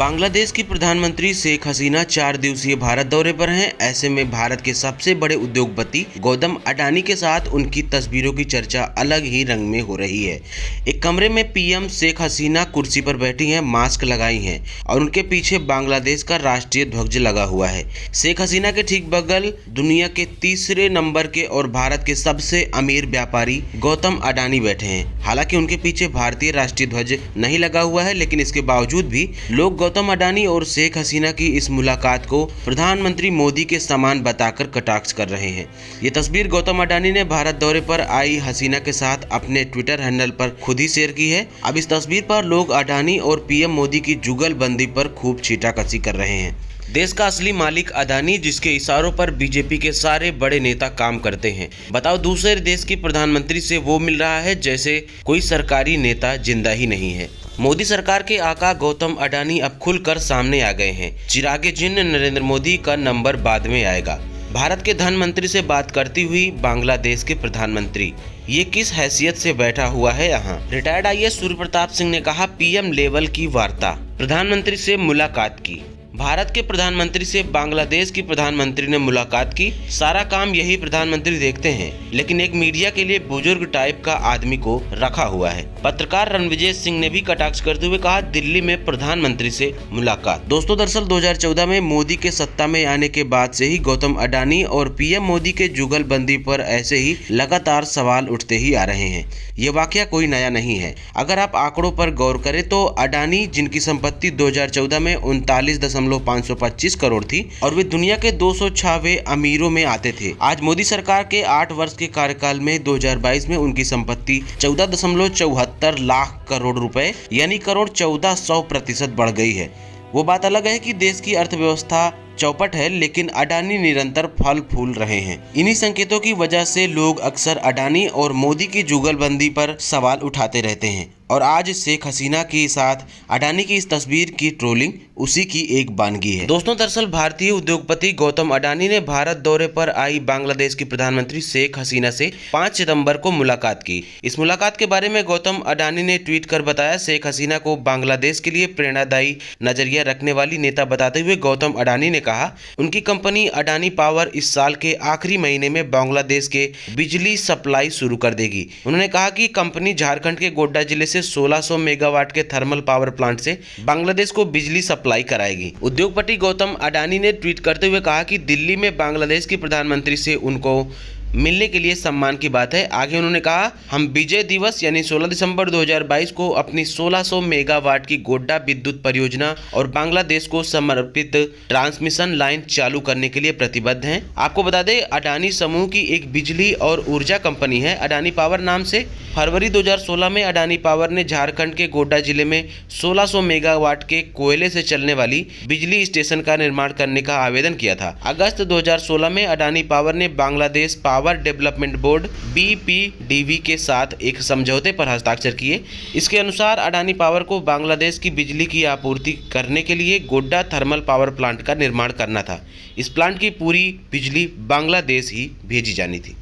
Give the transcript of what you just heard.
बांग्लादेश की प्रधानमंत्री शेख हसीना 4 दिवसीय भारत दौरे पर हैं। ऐसे में भारत के सबसे बड़े उद्योगपति गौतम अडानी के साथ उनकी तस्वीरों की चर्चा अलग ही रंग में हो रही है। एक कमरे में पीएम शेख हसीना कुर्सी पर बैठी हैं, मास्क लगाई हैं और उनके पीछे बांग्लादेश का राष्ट्रीय ध्वज लगा हुआ है। शेख हसीना के ठीक बगल दुनिया के तीसरे नंबर के और भारत के सबसे अमीर व्यापारी गौतम अडानी बैठे हैं। हालांकि उनके पीछे भारतीय राष्ट्रीय ध्वज नहीं लगा हुआ है, लेकिन इसके बावजूद भी लोग गौतम अडानी और शेख हसीना की इस मुलाकात को प्रधानमंत्री मोदी के समान बताकर कटाक्ष कर रहे हैं। ये तस्वीर गौतम अडानी ने भारत दौरे पर आई हसीना के साथ अपने ट्विटर हैंडल पर खुद ही शेयर की है। अब इस तस्वीर पर लोग अडानी और पीएम मोदी की जुगलबंदी पर खूब छींटाकशी कर रहे हैं। देश का असली मालिक अडानी, जिसके इशारों पर बीजेपी के सारे बड़े नेता काम करते हैं। बताओ, दूसरे देश की प्रधानमंत्री से वो मिल रहा है जैसे कोई सरकारी नेता जिंदा ही नहीं है। मोदी सरकार के आका गौतम अडानी अब खुलकर सामने आ गए हैं। चिरागे जिन्न नरेंद्र मोदी का नंबर बाद में आएगा। भारत के धन मंत्री से बात करती हुई बांग्लादेश के प्रधानमंत्री, ये किस हैसियत से बैठा हुआ है यहाँ? रिटायर्ड आईएएस सूर्य प्रताप सिंह ने कहा, पीएम लेवल की वार्ता, प्रधानमंत्री से मुलाकात की। भारत के प्रधानमंत्री से बांग्लादेश की प्रधानमंत्री ने मुलाकात की। सारा काम यही प्रधानमंत्री देखते हैं, लेकिन एक मीडिया के लिए बुजुर्ग टाइप का आदमी को रखा हुआ है। पत्रकार रणविजय सिंह ने भी कटाक्ष करते हुए कहा, दिल्ली में प्रधानमंत्री से मुलाकात। दोस्तों, दरअसल 2014 में मोदी के सत्ता में आने के बाद से ही गौतम अडानी और पीएम मोदी के जुगलबंदी पर ऐसे ही लगातार सवाल उठते ही आ रहे हैं। ये वाकया कोई नया नहीं है। अगर आप आंकड़ों पर गौर करें तो अडानी, जिनकी संपत्ति 2014 में 39.525 करोड़ थी और वे दुनिया के 206वें अमीरों में आते थे, आज मोदी सरकार के 8 वर्ष के कार्यकाल में 2022 में उनकी संपत्ति 14.74 लाख करोड़ रुपए यानी करोड़ 1400% बढ़ गई है। वो बात अलग है कि देश की अर्थव्यवस्था चौपट है, लेकिन अडानी निरंतर फल फूल रहे हैं। इन्हीं संकेतों की वजह से लोग अक्सर अडानी और मोदी की जुगलबंदी पर सवाल उठाते रहते हैं और आज शेख हसीना के साथ अडानी की इस तस्वीर की ट्रोलिंग उसी की एक बानगी है। दोस्तों, दरअसल भारतीय उद्योगपति गौतम अडानी ने भारत दौरे पर आई बांग्लादेश की प्रधानमंत्री शेख हसीना से 5 सितंबर को मुलाकात की। इस मुलाकात के बारे में गौतम अडानी ने ट्वीट कर बताया, शेख हसीना को बांग्लादेश के लिए प्रेरणादायी नजरिया रखने वाली नेता बताते हुए गौतम अडानी ने कहा, उनकी कंपनी अडानी पावर इस साल के आखिरी महीने में बांग्लादेश के बिजली सप्लाई शुरू कर देगी। उन्होंने कहा कि कंपनी झारखंड के गोड्डा जिले से 1600 मेगावाट के थर्मल पावर प्लांट से बांग्लादेश को बिजली सप्लाई कराएगी। उद्योगपति गौतम अडानी ने ट्वीट करते हुए कहा कि दिल्ली में बांग्लादेश की प्रधानमंत्री से उनको मिलने के लिए सम्मान की बात है। आगे उन्होंने कहा, हम विजय दिवस यानी 16 दिसंबर 2022 को अपनी 1600 मेगावाट की गोड्डा विद्युत परियोजना और बांग्लादेश को समर्पित ट्रांसमिशन लाइन चालू करने के लिए प्रतिबद्ध हैं। आपको बता दें, अडानी समूह की एक बिजली और ऊर्जा कंपनी है अडानी पावर नाम से। फरवरी 2016 में अडानी पावर ने झारखंड के गोड्डा जिले में 1600 मेगावाट के कोयले से चलने वाली बिजली स्टेशन का निर्माण करने का आवेदन किया था। अगस्त 2016 में अडानी पावर ने Bangladesh power development board BPDB के साथ एक समझौते पर हस्ताक्षर किए। इसके अनुसार अडानी पावर को बांग्लादेश की बिजली की आपूर्ति करने के लिए गोड्डा थर्मल पावर प्लांट का निर्माण करना था। इस प्लांट की पूरी बिजली बांग्लादेश ही भेजी जानी थी।